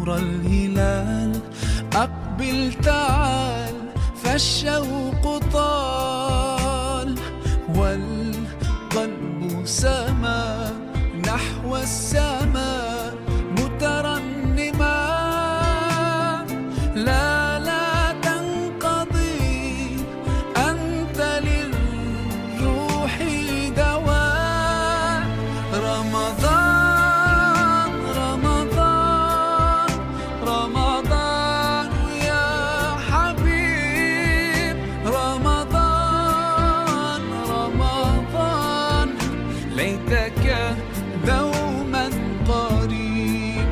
نور الهلال أقبل تعال فالشوق طال والقلب سما نحو السماء مترنما لا تنقضي أنت للروح دواء رمضان رمضان رمضان يا حبيب رمضان رمضان ليتك دوما قريب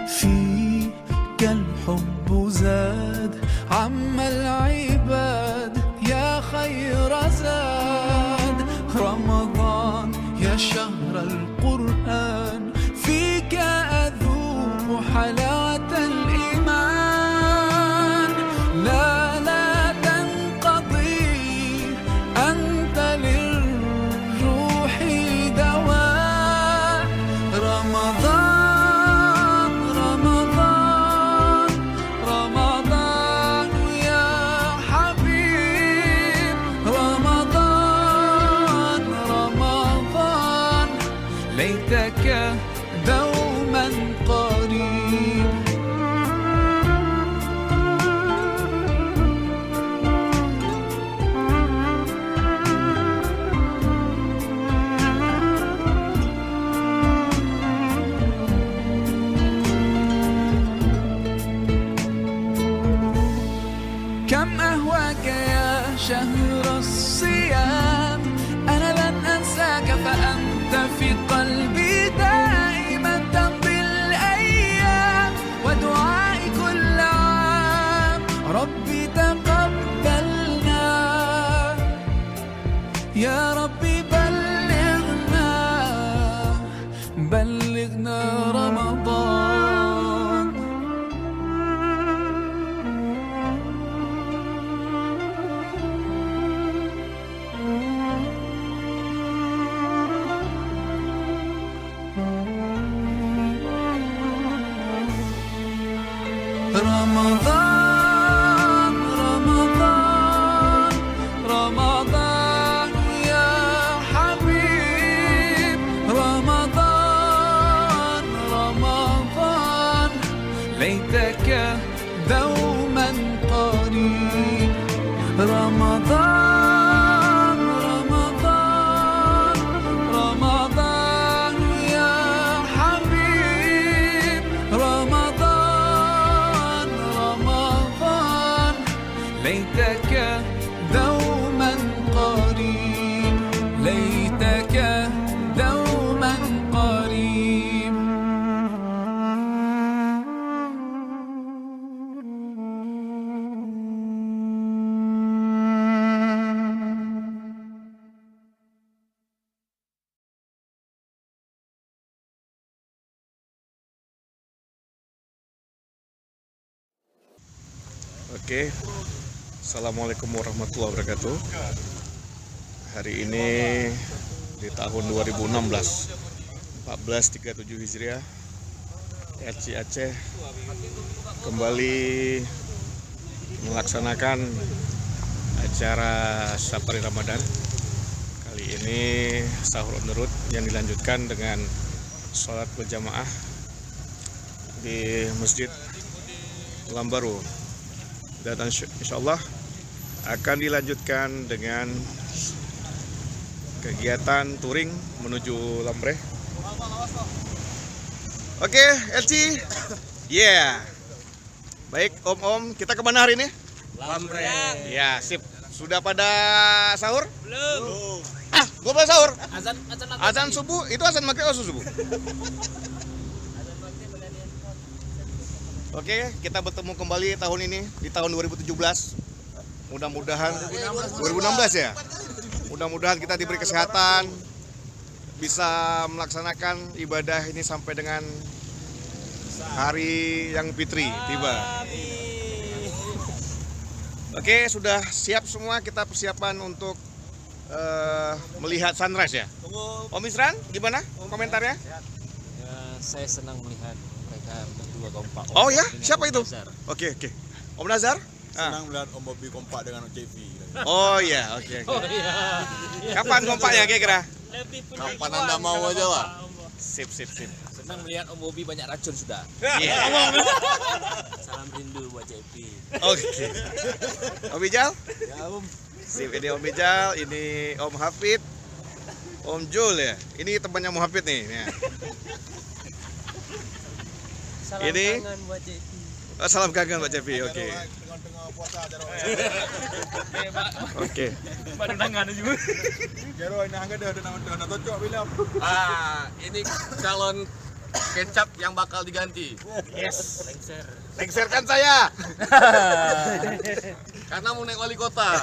فيك الحب زاد عم العباد يا خير زاد رمضان يا شهر القرآن فيك أذوق حلاوة الإيمان لا تنقضي أنت للروح دواء رمضان رمضان رمضان يا حبيب رمضان رمضان ليتك دوما قريب كم أهواك يا شهر الصيام أنا لن أنساك فأنت في قلبي دائما تمضي الأيام ودعائي كل عام ربي تقبلنا يا ربي بلغنا رمضان رمضان رمضان رمضان يا حبيب رمضان رمضان ليتك دوما قريب رمضان رمضان رمضان يا حبيب رمضان رمضان ليتك دوما قريب ليتك دوما قريب Oke, Assalamualaikum warahmatullahi wabarakatuh. Hari ini di tahun 2016 1437 Hijriah, RC Aceh kembali melaksanakan acara Safari Ramadan. Kali ini sahur on the road yang dilanjutkan dengan sholat berjamaah di Masjid Lambaru. Dan insya Allah akan dilanjutkan dengan kegiatan touring menuju Lambre. Oke, LC. Yeah. Baik, Om, kita kemana hari ini? Lambre. Ya, sip. Sudah pada sahur? Belum. Belum pada sahur? Azan subuh, itu azan maghrib atau subuh? Oke, kita bertemu kembali tahun ini di tahun 2017. Mudah-mudahan 2016 ya. Mudah-mudahan kita diberi kesehatan, bisa melaksanakan ibadah ini sampai dengan hari yang fitri tiba. Oke, sudah siap semua kita persiapan untuk melihat sunrise ya. Om Isran, gimana komentarnya? Ya, saya senang melihat mereka berdua kompak. Oh ya, Dengan siapa Om itu? Nazar. Oke. Om Nazar? Senang melihat Om Bobby kompak dengan JV. Oh iya, oke. Oh iya. Kapan kompaknya kira-kira? Kapan Anda mau aja lah. Sip. Senang melihat Om Bobby banyak racun sudah. Iya. Salam rindu buat JP. Oke. Om Bijal? Ya Om. Sip, ini Om Bijal, ini Om Hafid, Om Jul ya. Ini temannya Om Hafid nih. Ya. Salam Ini? kangen buat JP. Oh, salam kangen Pak Cepi, oke. Tengah-tengah puasa jaro. Oke. Baru nangan juga. Jaro ini angga dah nama tocok bilang. Ini calon kecap yang bakal diganti. Yes. Lengser. Lengserkan saya. Karena mau naik wali kota.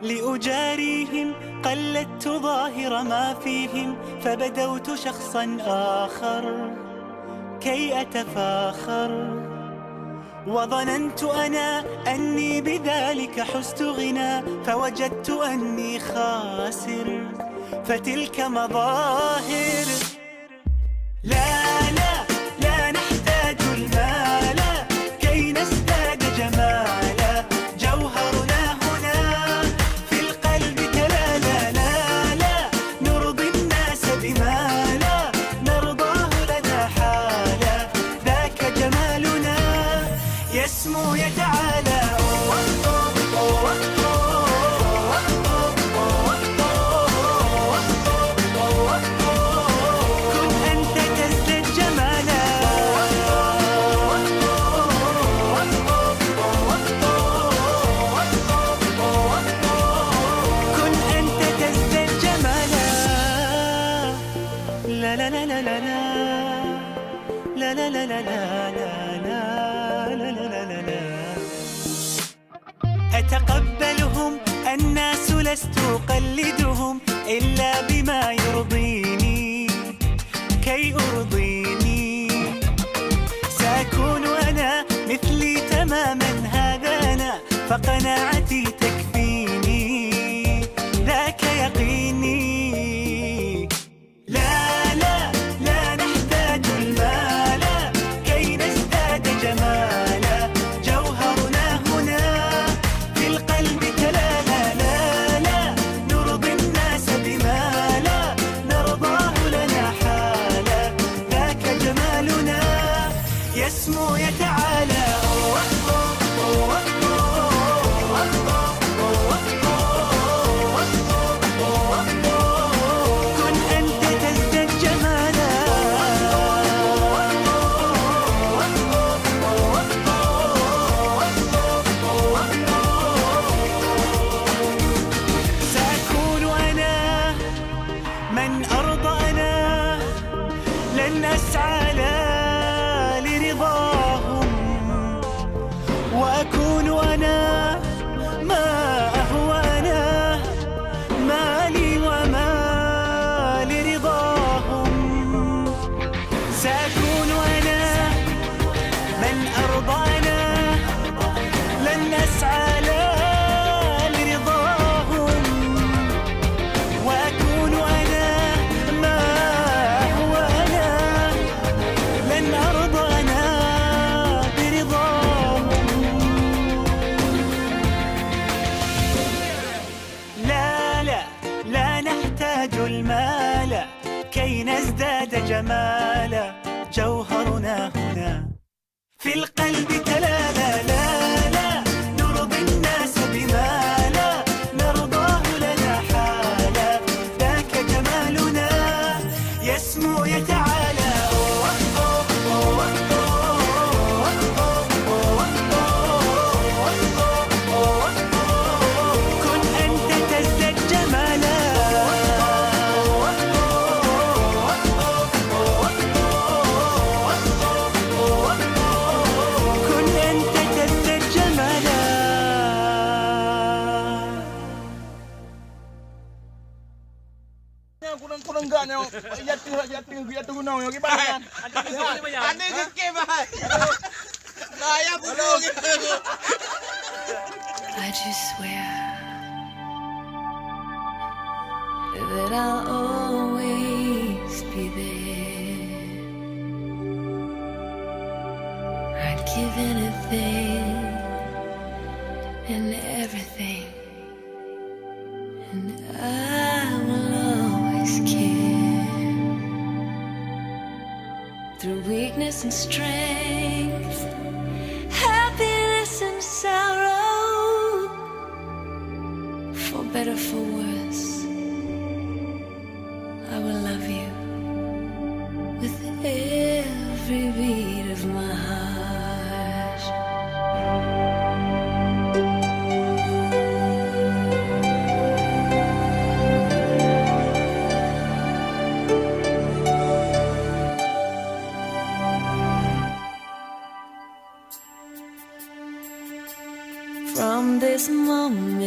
لأجاريهم قلدت ظاهر ما فيهم فبدوت شخصا آخر كي أتفاخر وظننت أنا أني بذلك حزت غنى فوجدت أني خاسر فتلك مظاهر لا نحتاج المال كي نزداد جمالا جوهرنا هنا في القلب لا نرضي الناس بما لا نرضاه لنا حالا ذاك جمالنا يسمو يتعالى كن أنت تزدد جمالا كن أنت تزدد جمالا لا لا لا لا لا لا لا لا لا لا لا لا لا لا لا أتقبلهم الناس لست أقلدهم إلا بما يرضيني كي أرضيني سأكون أنا مثلي تماما هذا أنا فقناعتي تكفيني ذاك يقيني لا نحتاج المال كي نزداد جمالا جوهرنا هنا في القلب لا نرضي الناس بما لا نرضاه لنا حالا ذاك جمالنا يسمو يتعالى كن أنت تزدد جمالا سأكون أنا من أرضى أنا لن أسعى لا لرضاهم وأكون أنا ما أهوى أنا ما لي وما لرضاهم سأكون أنا من أرضى أنا لن أسعى لا لرضاهم وأكون أنا ما هو أنا لن أرضى أنا برضاهم لا نحتاج المال كي نزداد جمالا جوهرنا هنا في القلب لا نرضي الناس بما لا نرضاه لنا حالا ذاك جمالنا يسمو يتعالى كن أنت تزدد جمالا كن Nyo jatuh gunung yo gimana kan? Ada ke bah. Saya bunuh gitu. I just swear that I'll always be there. I'd give anything and everything, and I will always care. Through weakness and strength, happiness and sorrow, for better, for worse, I will love you with every beat of my heart. From this moment,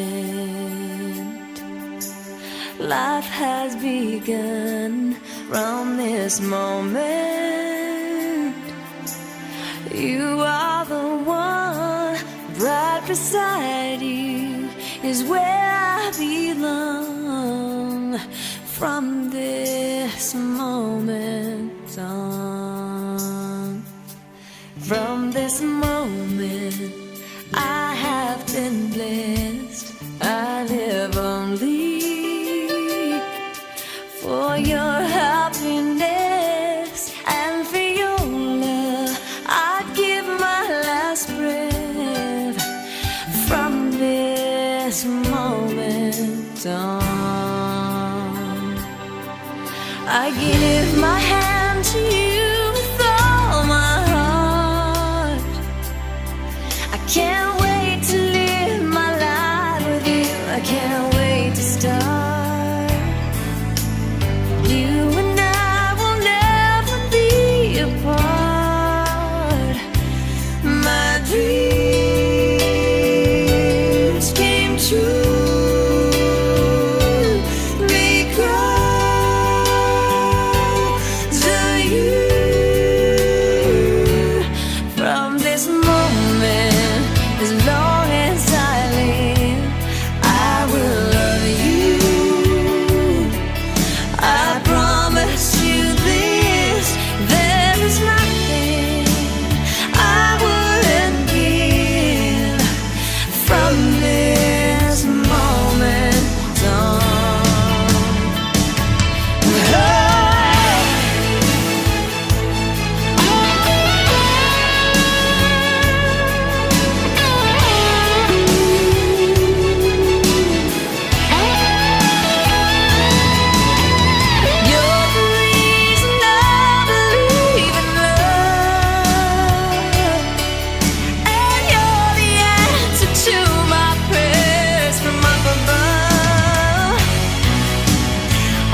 life has begun. From this moment, you are the one. Right beside you is where I belong. From this moment on, from this moment, I have been blessed. I live only for your happiness and for your love. I give my last breath. From this moment on, I give my hand to you with all my heart. I can't wait to live my life with you. I can't wait to start. You and I will never be apart. My dreams came true because of you. From this moment, as long as I live, I will love you. I promise you this, there is nothing I wouldn't give. From this moment on. You're the reason I believe in love, and you're the answer to my prayers from up above.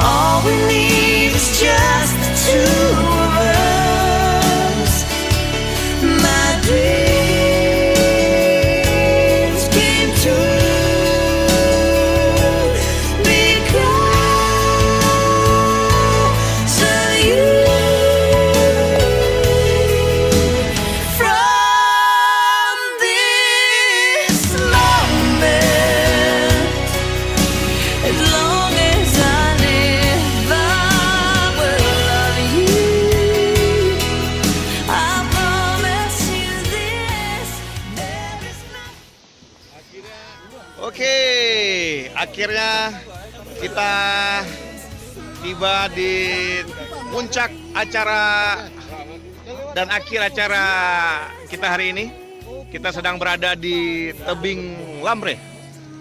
All we need is just the two of us. My dreams came true because of you. From this moment, as long as I live, I will love you. I promise you this, there is nothing. Oke, akhirnya kita tiba di puncak acara dan akhir acara kita hari ini. Kita sedang berada di Tebing Lamre,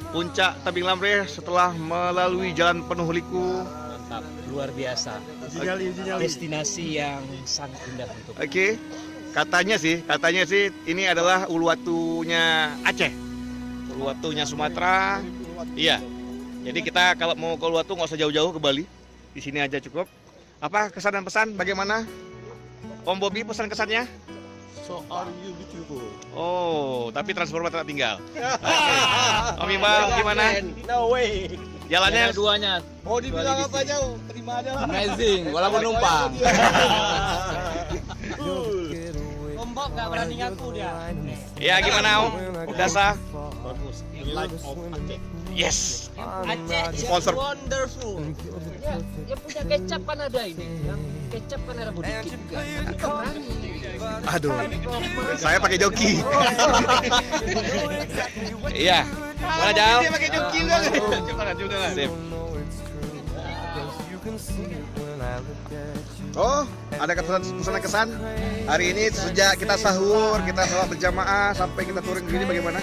puncak Tebing Lamre setelah melalui jalan penuh liku. Mantap, luar biasa. Destinasi yang sangat indah untuk Oke, katanya sih ini adalah Uluwatunya Aceh, Uluwatunya Sumatera. Iya. Jadi kita kalau mau ke Uluwatu nggak usah jauh-jauh ke Bali, di sini aja cukup. Apa kesan dan pesan? Bagaimana? Om Bobby pesan kesannya? So are you beautiful? Oh, tapi transformer tetap tinggal. Oke. Om Iqbal gimana? No way. Jalannya duanya. Oh, dibilang apa jauh? Terima aja lah. Amazing, walaupun numpang. Lombok nggak berani ngaku dia. ya gimana Om? Udah sah? Bagus. The life of Aceh. Yes. Aceh Sponsor. wonderful. Dia punya kecap kan ada ini. Yang kecap kan ada bodikit juga. Kita berani. Aduh. Saya pakai joki. Iya. Mana Jal? Dia pakai joki juga. Sip. Oh, ada kesan-kesan. Hari ini sejak kita sahur, kita sholat berjamaah sampai kita touring begini bagaimana?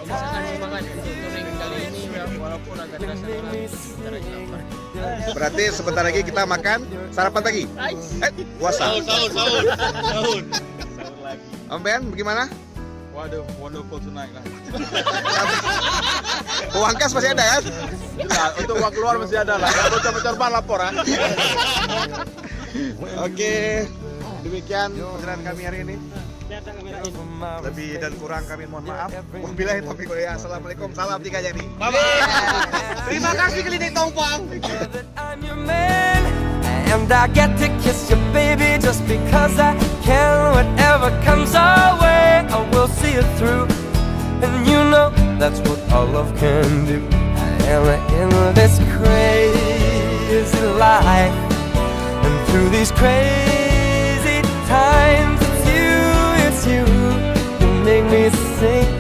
Sangat semangat untuk touring kali ini walaupun agak terasa lapar. Berarti sebentar lagi kita makan sarapan pagi. Puasa. Sahur. Om Ben, bagaimana? Waduh, wonderful tonight lah. Uang kas masih ada kan? Ya, untuk uang keluar masih ada lah. Kalau bocor-bocor ban lapor ah. Oke, demikian perjalanan kami hari ini. Lebih dan kurang kami mohon maaf. Wabillahi taufiq wal hidayah. Assalamualaikum. Salam tiga jadi. Terima kasih Klinik Tongpang. I'm your man, and I get to kiss your baby just because I can. Whatever comes our way, I will see it through. And you know that's what all love can do. I am in this crazy life, and through these crazy times, it's you. You make me sing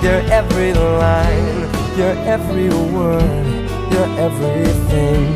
your every line, your every word, your everything.